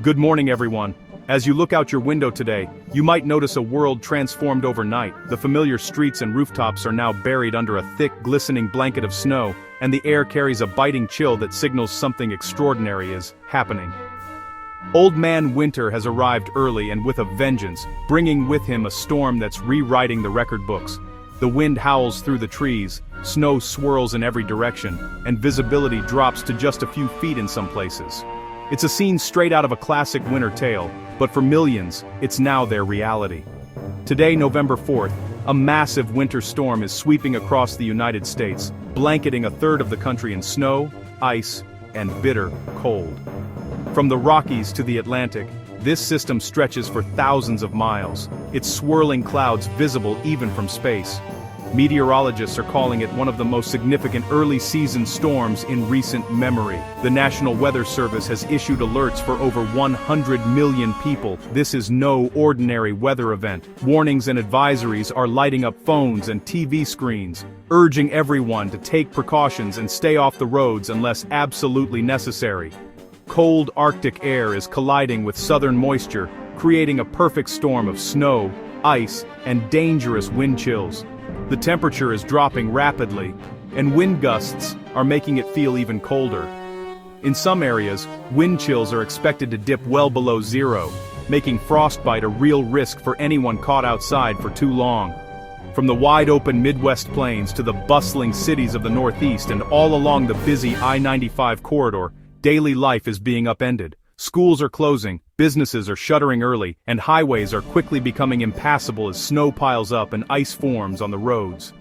Good morning, everyone. As you look out your window today, you might notice a world transformed overnight. The familiar streets and rooftops are now buried under a thick, glistening blanket of snow, and the air carries a biting chill that signals something extraordinary is happening. Old Man Winter has arrived early and with a vengeance, bringing with him a storm that's rewriting the record books. The wind howls through the trees, snow swirls in every direction, and visibility drops to just a few feet in some places. It's a scene straight out of a classic winter tale, but for millions, it's now their reality. Today, November 4th, a massive winter storm is sweeping across the United States, blanketing a third of the country in snow, ice, and bitter cold. From the Rockies to the Atlantic, this system stretches for thousands of miles, its swirling clouds visible even from space. Meteorologists are calling it one of the most significant early-season storms in recent memory. The National Weather Service has issued alerts for over 100 million people. This is no ordinary weather event. Warnings and advisories are lighting up phones and TV screens, urging everyone to take precautions and stay off the roads unless absolutely necessary. Cold Arctic air is colliding with southern moisture, creating a perfect storm of snow, ice, and dangerous wind chills. The temperature is dropping rapidly, and wind gusts are making it feel even colder. In some areas, wind chills are expected to dip well below zero, making frostbite a real risk for anyone caught outside for too long. From the wide-open Midwest plains to the bustling cities of the Northeast and all along the busy I-95 corridor, daily life is being upended. Schools are closing, businesses are shuttering early, and highways are quickly becoming impassable as snow piles up and ice forms on the roads.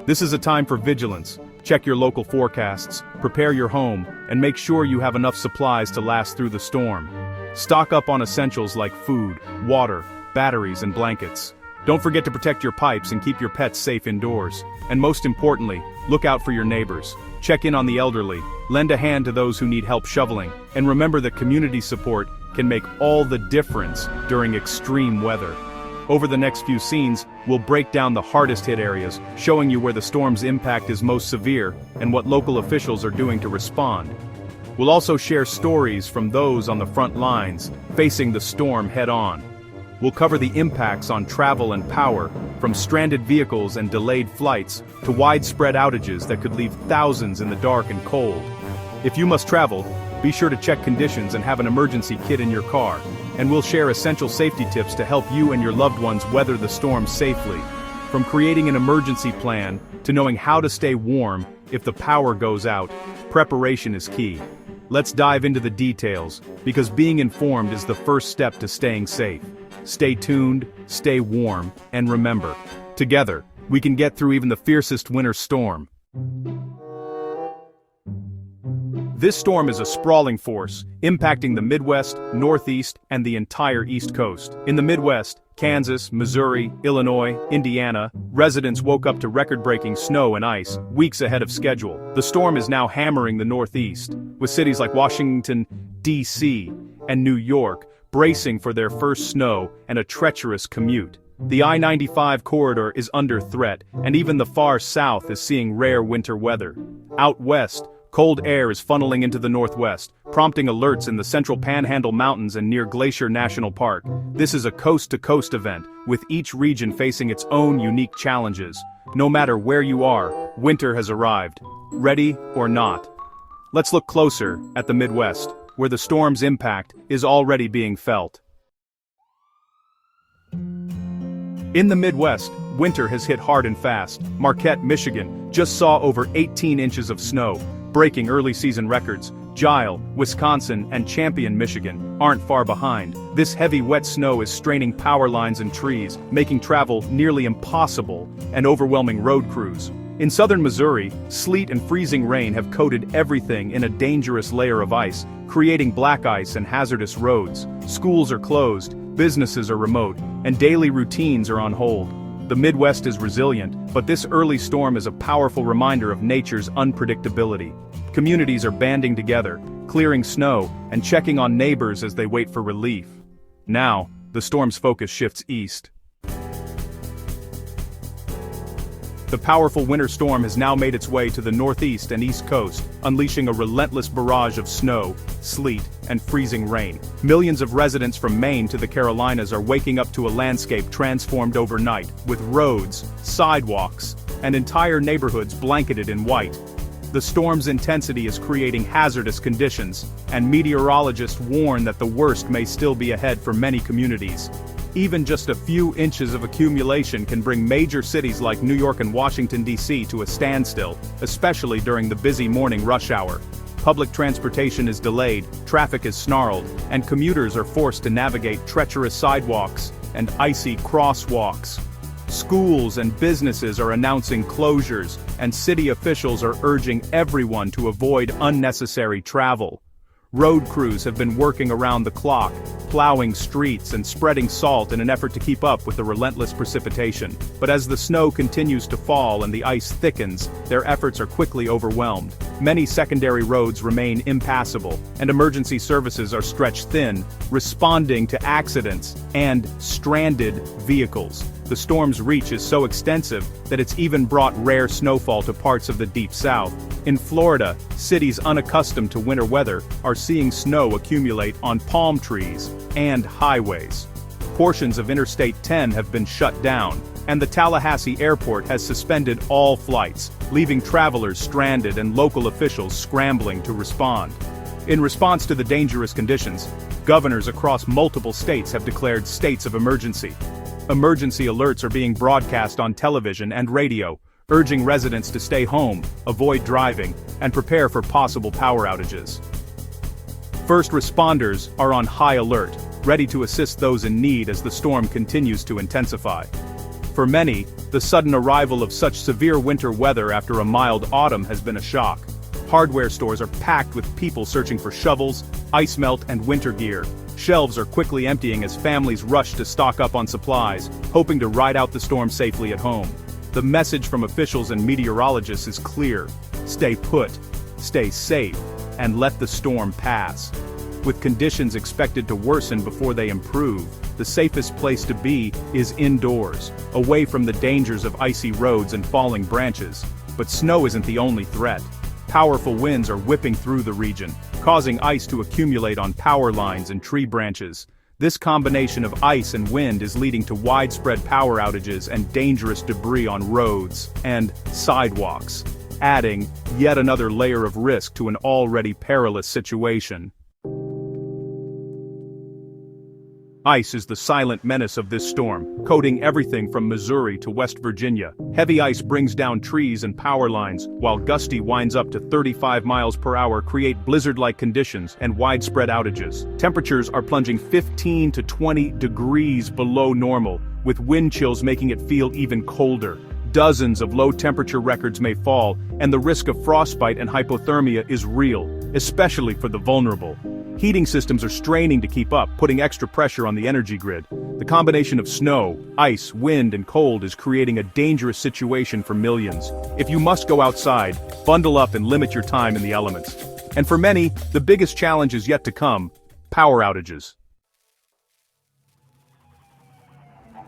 This is a time for vigilance. Check your local forecasts, prepare your home, and make sure you have enough supplies to last through the storm. Stock up on essentials like food, water, batteries, and blankets. Don't forget to protect your pipes and keep your pets safe indoors. And most importantly, look out for your neighbors. Check in on the elderly, lend a hand to those who need help shoveling, and remember that community support can make all the difference during extreme weather. Over the next few scenes, we'll break down the hardest hit areas, showing you where the storm's impact is most severe and what local officials are doing to respond. We'll also share stories from those on the front lines, facing the storm head-on. We'll cover the impacts on travel and power, from stranded vehicles and delayed flights, to widespread outages that could leave thousands in the dark and cold. If you must travel, be sure to check conditions and have an emergency kit in your car, and we'll share essential safety tips to help you and your loved ones weather the storm safely. From creating an emergency plan, to knowing how to stay warm if the power goes out, preparation is key. Let's dive into the details, because being informed is the first step to staying safe. Stay tuned, stay warm, and remember, together, we can get through even the fiercest winter storm. This storm is a sprawling force, impacting the Midwest, Northeast, and the entire East Coast. In the Midwest, Kansas, Missouri, Illinois, Indiana, residents woke up to record-breaking snow and ice, weeks ahead of schedule. The storm is now hammering the Northeast, with cities like Washington, D.C., and New York bracing for their first snow and a treacherous commute. The I-95 corridor is under threat, and even the far south is seeing rare winter weather. Out west, cold air is funneling into the northwest, prompting alerts in the central Panhandle Mountains and near Glacier National Park. This is a coast-to-coast event, with each region facing its own unique challenges. No matter where you are, winter has arrived. Ready or not. Let's look closer at the Midwest, where the storm's impact is already being felt. In the Midwest, winter has hit hard and fast. Marquette, Michigan, just saw over 18 inches of snow, breaking early-season records. Gile, Wisconsin, and Champion, Michigan, aren't far behind. This heavy wet snow is straining power lines and trees, making travel nearly impossible and overwhelming road crews. In southern Missouri, sleet and freezing rain have coated everything in a dangerous layer of ice, creating black ice and hazardous roads. Schools are closed, businesses are remote, and daily routines are on hold. The Midwest is resilient, but this early storm is a powerful reminder of nature's unpredictability. Communities are banding together, clearing snow, and checking on neighbors as they wait for relief. Now, the storm's focus shifts east. The powerful winter storm has now made its way to the northeast and east coast, unleashing a relentless barrage of snow, sleet, and freezing rain. Millions of residents from Maine to the Carolinas are waking up to a landscape transformed overnight, with roads, sidewalks, and entire neighborhoods blanketed in white. The storm's intensity is creating hazardous conditions, and meteorologists warn that the worst may still be ahead for many communities. Even just a few inches of accumulation can bring major cities like New York and Washington, D.C. to a standstill, especially during the busy morning rush hour. Public transportation is delayed, traffic is snarled, and commuters are forced to navigate treacherous sidewalks and icy crosswalks. Schools and businesses are announcing closures, and city officials are urging everyone to avoid unnecessary travel. Road crews have been working around the clock, plowing streets and spreading salt in an effort to keep up with the relentless precipitation. But as the snow continues to fall and the ice thickens, their efforts are quickly overwhelmed. Many secondary roads remain impassable, and emergency services are stretched thin, responding to accidents and stranded vehicles. The storm's reach is so extensive that it's even brought rare snowfall to parts of the deep south. In Florida, cities unaccustomed to winter weather are seeing snow accumulate on palm trees and highways. Portions of Interstate 10 have been shut down, and the Tallahassee airport has suspended all flights, leaving travelers stranded and local officials scrambling to respond. In response to the dangerous conditions, governors across multiple states have declared states of emergency. Emergency alerts are being broadcast on television and radio, urging residents to stay home, avoid driving, and prepare for possible power outages. First responders are on high alert, ready to assist those in need as the storm continues to intensify. For many, the sudden arrival of such severe winter weather after a mild autumn has been a shock. Hardware stores are packed with people searching for shovels, ice melt, and winter gear. Shelves are quickly emptying as families rush to stock up on supplies, hoping to ride out the storm safely at home. The message from officials and meteorologists is clear: stay put, stay safe, and let the storm pass. With conditions expected to worsen before they improve, the safest place to be is indoors, away from the dangers of icy roads and falling branches. But snow isn't the only threat. Powerful winds are whipping through the region, causing ice to accumulate on power lines and tree branches. This combination of ice and wind is leading to widespread power outages and dangerous debris on roads and sidewalks, adding yet another layer of risk to an already perilous situation. Ice is the silent menace of this storm, coating everything from Missouri to West Virginia. Heavy ice brings down trees and power lines, while gusty winds up to 35 miles per hour create blizzard-like conditions and widespread outages. Temperatures are plunging 15 to 20 degrees below normal, with wind chills making it feel even colder. Dozens of low-temperature records may fall, and the risk of frostbite and hypothermia is real, especially for the vulnerable. Heating systems are straining to keep up, putting extra pressure on the energy grid. The combination of snow, ice, wind, and cold is creating a dangerous situation for millions. If you must go outside, bundle up and limit your time in the elements. And for many, the biggest challenge is yet to come: power outages.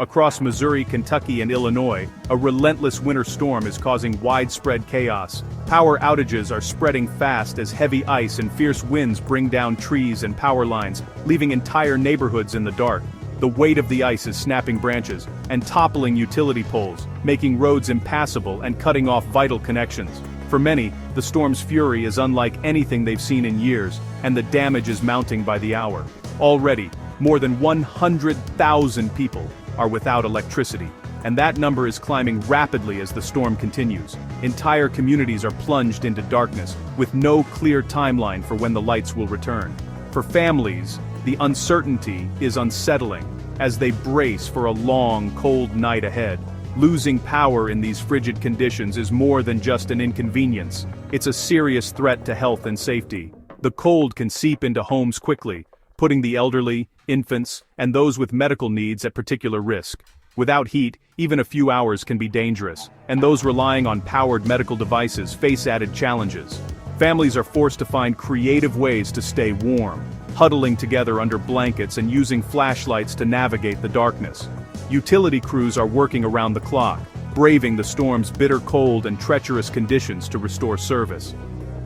Across Missouri, Kentucky, and Illinois, a relentless winter storm is causing widespread chaos. Power outages are spreading fast as heavy ice and fierce winds bring down trees and power lines, leaving entire neighborhoods in the dark. The weight of the ice is snapping branches and toppling utility poles, making roads impassable and cutting off vital connections. For many, the storm's fury is unlike anything they've seen in years, and the damage is mounting by the hour. Already, more than 100,000 people are without electricity, and that number is climbing rapidly as the storm continues. Entire communities are plunged into darkness, with no clear timeline for when the lights will return. For families, the uncertainty is unsettling, as they brace for a long, cold night ahead. Losing power in these frigid conditions is more than just an inconvenience. It's a serious threat to health and safety. The cold can seep into homes quickly, putting the elderly, infants, and those with medical needs at particular risk. Without heat, even a few hours can be dangerous, and those relying on powered medical devices face added challenges. Families are forced to find creative ways to stay warm, huddling together under blankets and using flashlights to navigate the darkness. Utility crews are working around the clock, braving the storm's bitter cold and treacherous conditions to restore service.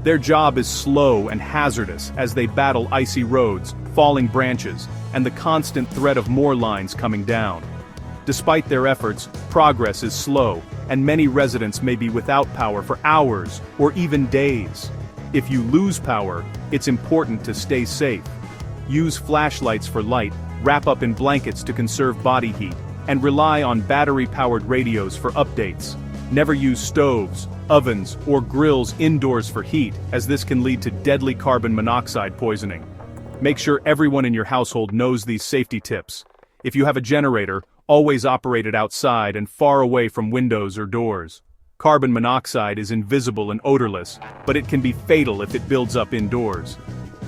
Their job is slow and hazardous as they battle icy roads, falling branches, and the constant threat of more lines coming down. Despite their efforts, progress is slow, and many residents may be without power for hours or even days. If you lose power, it's important to stay safe. Use flashlights for light, wrap up in blankets to conserve body heat, and rely on battery-powered radios for updates. Never use stoves, ovens, or grills indoors for heat, as this can lead to deadly carbon monoxide poisoning. Make sure everyone in your household knows these safety tips. If you have a generator, always operate it outside and far away from windows or doors. Carbon monoxide is invisible and odorless, but it can be fatal if it builds up indoors.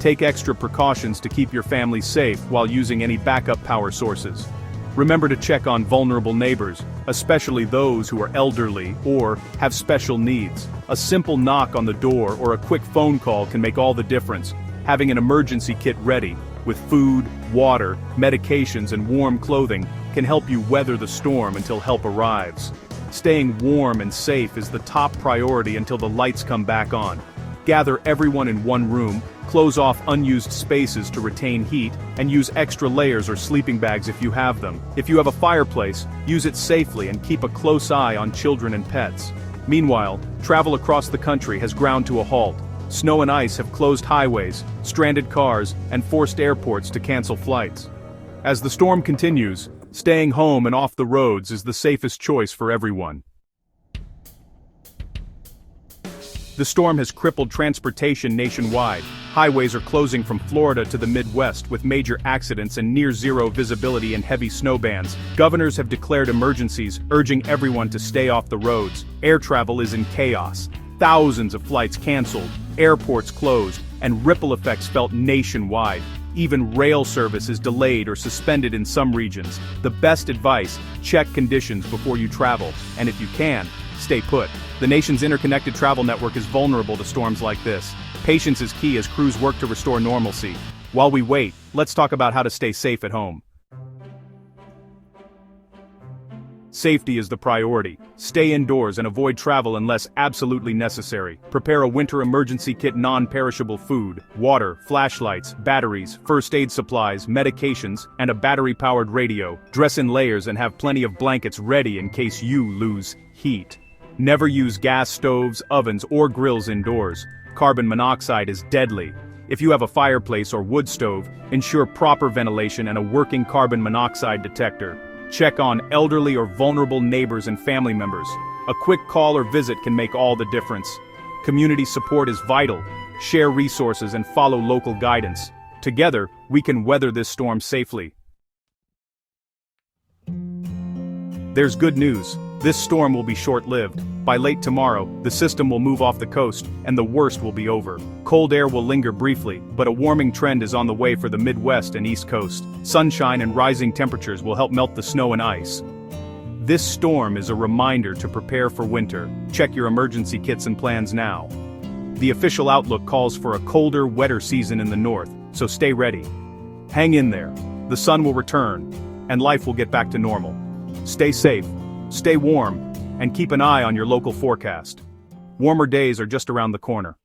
Take extra precautions to keep your family safe while using any backup power sources. Remember to check on vulnerable neighbors, especially those who are elderly or have special needs. A simple knock on the door or a quick phone call can make all the difference. Having an emergency kit ready, with food, water, medications, and warm clothing, can help you weather the storm until help arrives. Staying warm and safe is the top priority until the lights come back on. Gather everyone in one room, close off unused spaces to retain heat, and use extra layers or sleeping bags if you have them. If you have a fireplace, use it safely and keep a close eye on children and pets. Meanwhile, travel across the country has ground to a halt. Snow and ice have closed highways, stranded cars, and forced airports to cancel flights. As the storm continues, staying home and off the roads is the safest choice for everyone. The storm has crippled transportation nationwide. Highways are closing from Florida to the Midwest with major accidents and near-zero visibility and heavy snow bands. Governors have declared emergencies, urging everyone to stay off the roads. Air travel is in chaos. Thousands of flights canceled, airports closed, and ripple effects felt nationwide. Even rail service is delayed or suspended in some regions. The best advice: check conditions before you travel, and if you can, stay put. The nation's interconnected travel network is vulnerable to storms like this. Patience is key as crews work to restore normalcy. While we wait, let's talk about how to stay safe at home. Safety is the priority. Stay indoors and avoid travel unless absolutely necessary. Prepare a winter emergency kit: non-perishable food, water, flashlights, batteries, first aid supplies, medications, and a battery-powered radio. Dress in layers and have plenty of blankets ready in case you lose heat. Never use gas stoves, ovens, or grills indoors. Carbon monoxide is deadly. If you have a fireplace or wood stove, ensure proper ventilation and a working carbon monoxide detector. Check on elderly or vulnerable neighbors and family members. A quick call or visit can make all the difference. Community support is vital. Share resources and follow local guidance. Together, we can weather this storm safely. There's good news. This storm will be short-lived. By late tomorrow, the system will move off the coast, and the worst will be over. Cold air will linger briefly, but a warming trend is on the way for the Midwest and East Coast. Sunshine and rising temperatures will help melt the snow and ice. This storm is a reminder to prepare for winter. Check your emergency kits and plans now. The official outlook calls for a colder, wetter season in the north, so stay ready. Hang in there. The sun will return, and life will get back to normal. Stay safe, stay warm, and keep an eye on your local forecast. Warmer days are just around the corner.